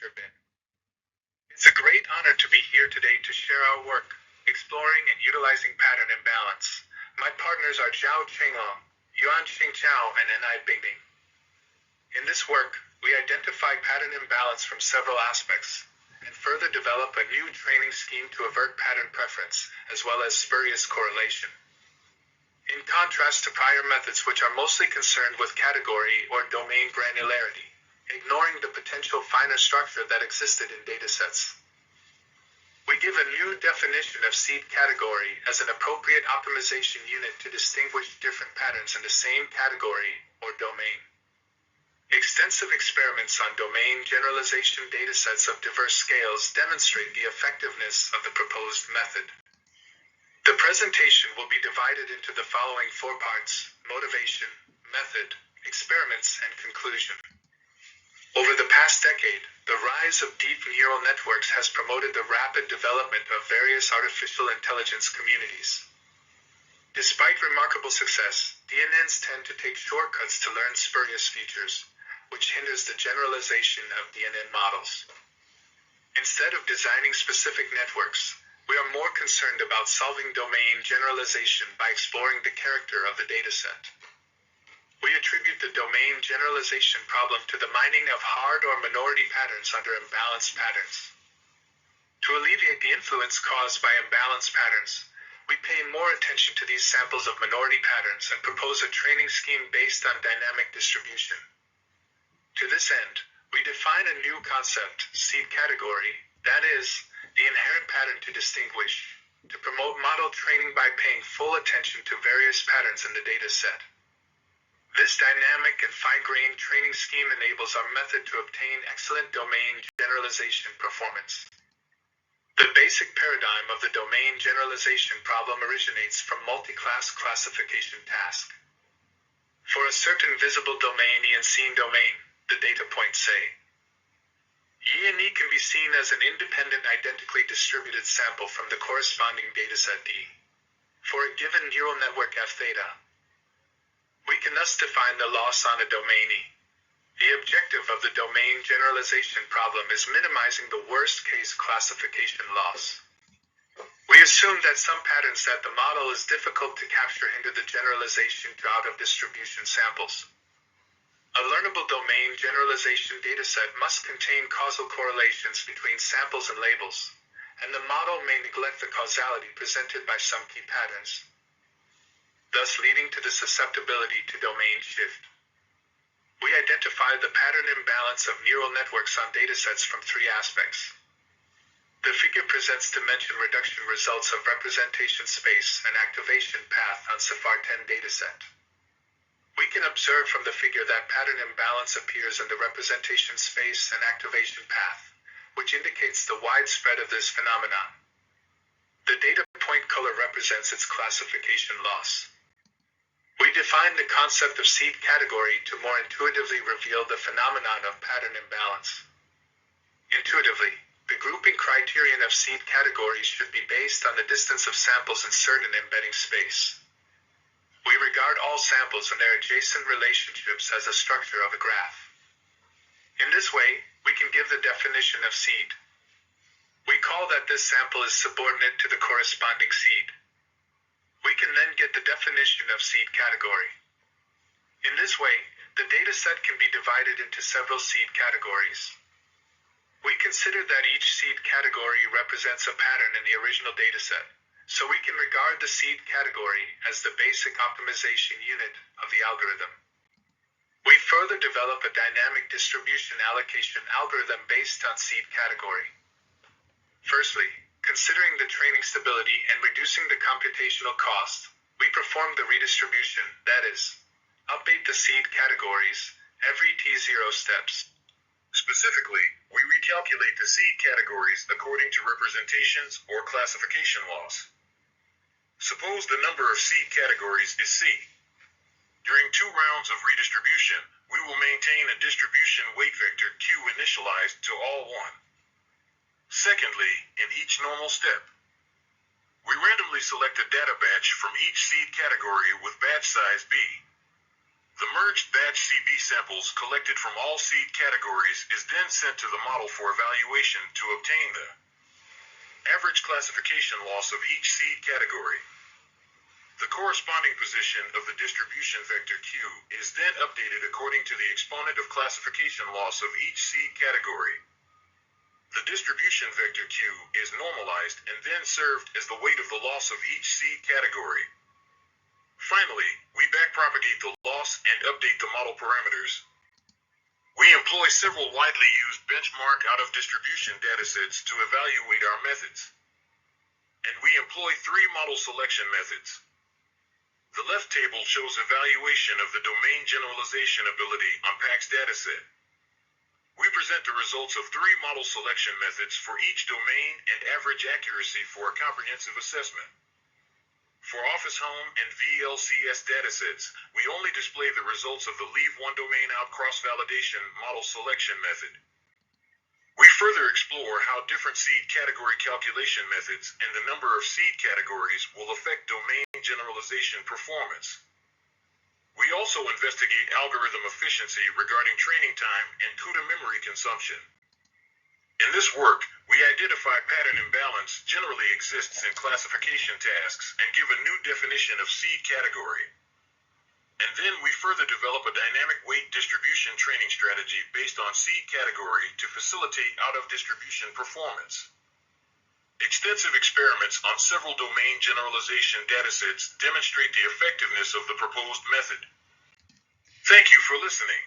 lecture bin. It's a great honor to be here today to share our work, exploring and utilizing pattern imbalance. My partners are Zhao Chenglong, Yuan Xing Chao, and Enai Bingbing. In this work, we identify pattern imbalance from several aspects, and further develop a new training scheme to avert pattern preference, as well as spurious correlation. In contrast to prior methods which are mostly concerned with category or domain granularity, ignoring the potential finer structure that existed in datasets. We give a new definition of seed category as an appropriate optimization unit to distinguish different patterns in the same category or domain. Extensive experiments on domain generalization datasets of diverse scales demonstrate the effectiveness of the proposed method. The presentation will be divided into the following 4 parts: motivation, method, experiments, and conclusion. Over the past decade, the rise of deep neural networks has promoted the rapid development of various artificial intelligence communities. Despite remarkable success, DNNs tend to take shortcuts to learn spurious features, which hinders the generalization of DNN models. Instead of designing specific networks, we are more concerned about solving domain generalization by exploring the character of the dataset. We attribute the domain generalization problem to the mining of hard or minority patterns under imbalanced patterns. To alleviate the influence caused by imbalanced patterns, we pay more attention to these samples of minority patterns and propose a training scheme based on dynamic distribution. To this end, we define a new concept, seed category, that is, the inherent pattern to distinguish, to promote model training by paying full attention to various patterns in the dataset. This dynamic and fine-grained training scheme enables our method to obtain excellent domain generalization performance. The basic paradigm of the domain generalization problem originates from multi-class classification task. For a certain visible domain E and seen domain, the data points say, E and E can be seen as an independent identically distributed sample from the corresponding dataset D. For a given neural network f theta, we can thus define the loss on a domain E. The objective of the domain generalization problem is minimizing the worst-case classification loss. We assume that some patterns that the model is difficult to capture hinder the generalization to out-of-distribution samples. A learnable domain generalization dataset must contain causal correlations between samples and labels, and the model may neglect the causality presented by some key patterns, thus leading to the susceptibility to domain shift. We identify the pattern imbalance of neural networks on datasets from 3 aspects. The figure presents dimension reduction results of representation space and activation path on CVPR10 dataset. We can observe from the figure that pattern imbalance appears in the representation space and activation path, which indicates the widespread of this phenomenon. The data point color represents its classification loss. We define the concept of seed category to more intuitively reveal the phenomenon of pattern imbalance. Intuitively, the grouping criterion of seed categories should be based on the distance of samples in certain embedding space. We regard all samples and their adjacent relationships as a structure of a graph. In this way, we can give the definition of seed. We call that this sample is subordinate to the corresponding seed. We can then get the definition of seed category. In this way, the dataset can be divided into several seed categories. We consider that each seed category represents a pattern in the original dataset, so we can regard the seed category as the basic optimization unit of the algorithm. We further develop a dynamic distribution allocation algorithm based on seed category. Firstly, considering the training stability and reducing the computational cost, we perform the redistribution, that is, update the seed categories every T0 steps. Specifically, we recalculate the seed categories according to representations or classification laws. Suppose the number of seed categories is C. During 2 rounds of redistribution, we will maintain a distribution weight vector Q initialized to all 1. Secondly, in each normal step, we randomly select a data batch from each seed category with batch size B. The merged batch CB samples collected from all seed categories is then sent to the model for evaluation to obtain the average classification loss of each seed category. The corresponding position of the distribution vector Q is then updated according to the exponent of classification loss of each seed category. The distribution vector Q is normalized and then served as the weight of the loss of each seed category. Finally, we backpropagate the loss and update the model parameters. We employ several widely used benchmark out-of-distribution datasets to evaluate our methods. And we employ 3 model selection methods. The left table shows evaluation of the domain generalization ability on PACS dataset. We present the results of 3 model selection methods for each domain and average accuracy for a comprehensive assessment. For Office Home and VLCS datasets, we only display the results of the Leave One Domain Out cross-validation model selection method. We further explore how different seed category calculation methods and the number of seed categories will affect domain generalization performance. We also investigate algorithm efficiency regarding training time and CUDA memory consumption. In this work, we identify pattern imbalance generally exists in classification tasks and give a new definition of seed category. And then we further develop a dynamic weight distribution training strategy based on seed category to facilitate out-of-distribution performance. Extensive experiments on several domain generalization datasets demonstrate the effectiveness of the proposed method. Thank you for listening.